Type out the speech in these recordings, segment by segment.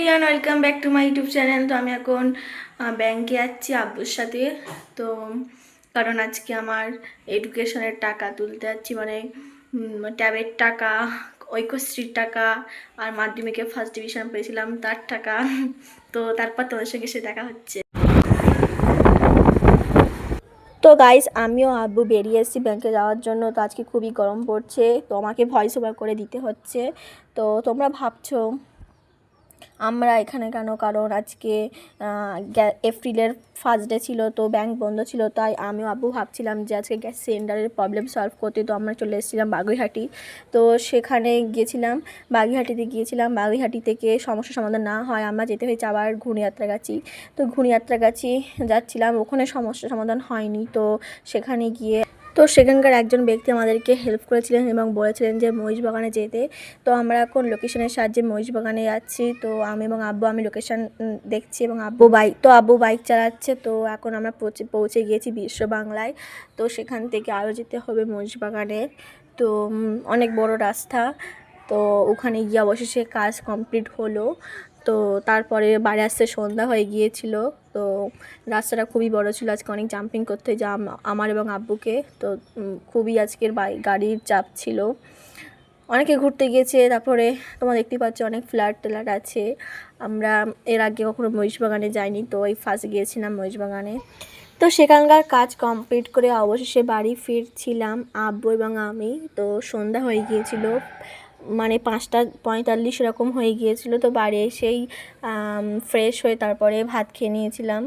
Everyone, welcome back to my YouTube channel. তো আমি এখন ব্যাংকে যাচ্ছি আব্বুর সাথে। তো কারণ আজকে আমার এডুকেশনের টাকা তুলতে যাচ্ছি, মানে ট্যাবের টাকা, ঐক্যশ্রীর টাকা, আর মাধ্যমিকে ফার্স্ট ডিভিশন পেয়েছিলাম তার টাকা। তো তারপর তোমাদের সঙ্গে সে দেখা হচ্ছে। তো গাইস, আমিও আব্বু বেরিয়ে এসেছি ব্যাংকে যাওয়ার জন্য। তো আজকে খুবই গরম পড়ছে, তো আমাকে ভয়েস ওভার করে দিতে হচ্ছে। তো তোমরা ভাবছো আমরা এখানে কেন, কারণ আজকে এপ্রিলের ফার্স্ট ডে ছিল, তো ব্যাংক বন্ধ ছিল। তাই আমিও আব্বু ভাবছিলাম যে আজকে গ্যাস সিলিন্ডারের প্রবলেম সলভ করতে। তো আমরা চলে এসেছিলাম বাগুইহাটি। তো সেখানে গিয়েছিলাম, বাগুইহাটিতে গিয়েছিলাম। বাগুইহাটি থেকে সমস্যা সমাধান না হয় আমরা যেতে হয়েছে আবার ঘুনিয়াত্রাগাছি। তো ঘুনিয়াত্রাগাছি যাচ্ছিলাম, ওখানে সমস্যা সমাধান হয়নি। তো সেখানে গিয়ে সেখানকার একজন ব্যক্তি আমাদেরকে হেল্প করেছিলেন এবং বলেছিলেন যে মহিষবাগানে যেতে। তো আমরা এখন লোকেশনের সাহায্যে মহিষবাগানে যাচ্ছি। তো আমি এবং আব্বু, আমি লোকেশন দেখছি এবং আব্বু বাইক চালাচ্ছে। তো এখন আমরা পৌঁছে গিয়েছি বিশ্ব বাংলায়। তো সেখান থেকে আরও যেতে হবে মহিষবাগানে। তো অনেক বড় রাস্তা। তো ওখানে গিয়ে অবশেষে কাজ কমপ্লিট হলো। তো তারপরে বাড়ি আসতে সন্ধ্যা হয়ে গিয়েছিল। তো রাস্তাটা খুবই বড় ছিল, আজকে অনেক জাম্পিং করতে যা আমার এবং আব্বুকে। তো খুবই আজকের গাড়ির চাপ ছিল। অনেকে ঘুরতে গিয়েছে। তারপরে তোমরা দেখতেই পাচ্ছ অনেক ফ্ল্যাট ট্ল্যাট আছে। আমরা এর আগে কখনো মহিষবাগানে যাইনি, তো এই ফার্স্ট গিয়েছিলাম মহিষবাগানে। তো সেখানকার কাজ কমপ্লিট করে অবশেষে বাড়ি ফিরছিলাম আব্বু এবং আমি। তো সন্ধ্যা হয়ে গিয়েছিল, মানে 5:45 এরকম হয়ে গিয়েছিল। তো বাড়ি এসেই ফ্রেশ হয়ে তারপরে ভাত খেয়ে নিয়েছিলাম।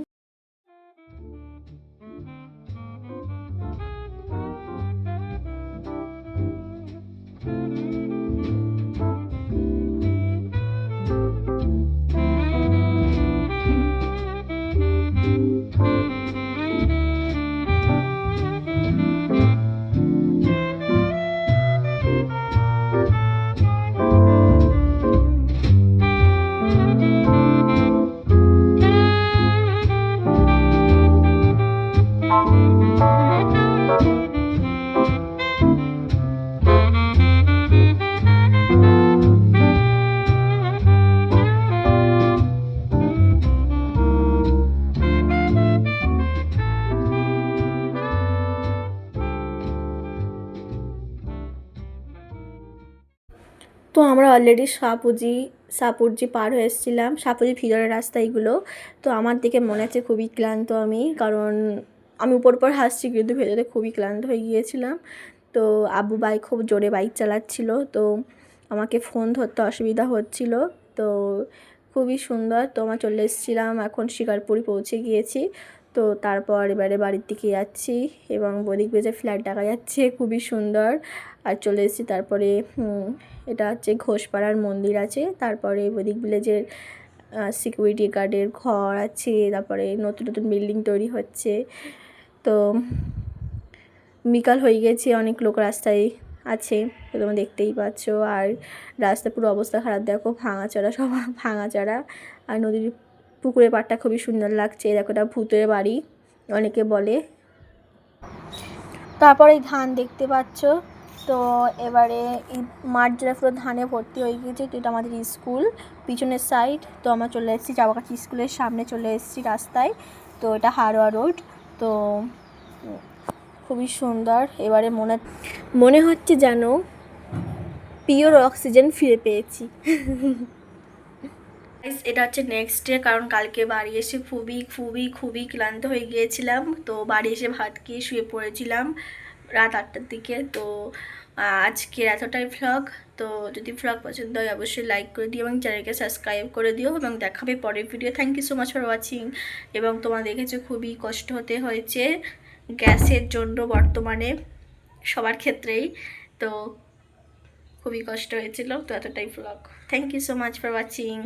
তো আমরা অলরেডি সাপুরজি পার হয়ে এসেছিলাম। সাপুরজির ভিতরের রাস্তা এগুলো। তো আমার দিকে মনে হচ্ছে খুবই ক্লান্ত আমি, কারণ আমি উপর হাসছি কিন্তু ভেতরে খুবই ক্লান্ত হয়ে গিয়েছিলাম। তো আব্বু খুব জোরে বাইক চালাচ্ছিল, তো আমাকে ফোন ধরতে অসুবিধা হচ্ছিল। তো খুবই সুন্দর। তো আমরা চলে এসেছিলাম, এখন শিকারপুরি পৌঁছে গিয়েছি। তো তারপর এবারে বাড়ির দিকে যাচ্ছি এবং বদিক বেজে ফ্ল্যাট দেখা যাচ্ছে, খুবই সুন্দর। আর চলে এসেছি। তারপরে এটা হচ্ছে ঘোষপাড়ার মন্দির আছে। তারপরে বদিক ভিলেজের সিকিউরিটি গার্ডের ঘর আছে। তারপরে নতুন নতুন বিল্ডিং তৈরি হচ্ছে। তো বিকাল হয়ে গেছে, অনেক লোক রাস্তায় আছে, তো তোমরা দেখতেই পাচ্ছ। আর রাস্তা পুরো অবস্থা খারাপ, দেখো ভাঙাচড়া, সব ভাঙাচড়া। আর নদীর পুকুরের পাড়টা খুবই সুন্দর লাগছে। দেখো এটা ভূতের বাড়ি অনেকে বলে। তারপরে ধান দেখতে পাচ্ছ। তো এবারে এই মাঠ জোড়া পুরো ধানে ভর্তি হয়ে গিয়েছে। তো এটা আমাদের স্কুল পিছনের সাইড। তো আমরা চলে এসেছি চাপাকাঠি স্কুলের সামনে চলে এসেছি রাস্তায়। তো এটা হারোয়া রোড। তো খুবই সুন্দর। এবারে মনে হচ্ছে যেন পিওর অক্সিজেন ফিরে পেয়েছি। এটা হচ্ছে নেক্সট ডে, কারণ কালকে বাড়ি এসে খুবই খুবই খুবই ক্লান্ত হয়ে গিয়েছিলাম। তো বাড়ি এসে ভাত খেয়ে শুয়ে পড়েছিলাম রাত 8টার দিকে। তো আজকের এতটাই ভ্লগ। তো যদি ভ্লগ পছন্দ হয় অবশ্যই লাইক করে দিও এবং চ্যানেলকে সাবস্ক্রাইব করে দিও এবং দেখাবে পরের video. Thank you so much for watching. এবং তোমরা দেখেছো খুবই কষ্ট হতে হয়েছে গ্যাসের জন্য বর্তমানে সবার ক্ষেত্রেই। তো খুবই কষ্ট হয়েছিল। তো এতটাই vlog. Thank you so much for watching.